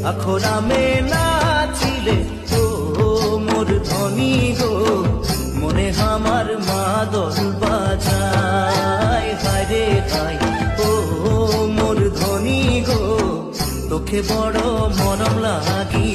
আখরামে নাচিলে ও মোর ধনী গো মনে আমার মাদল বাজায় হায় রে হায় ও মোর ধনী গো তোকে বড় মরম লাগি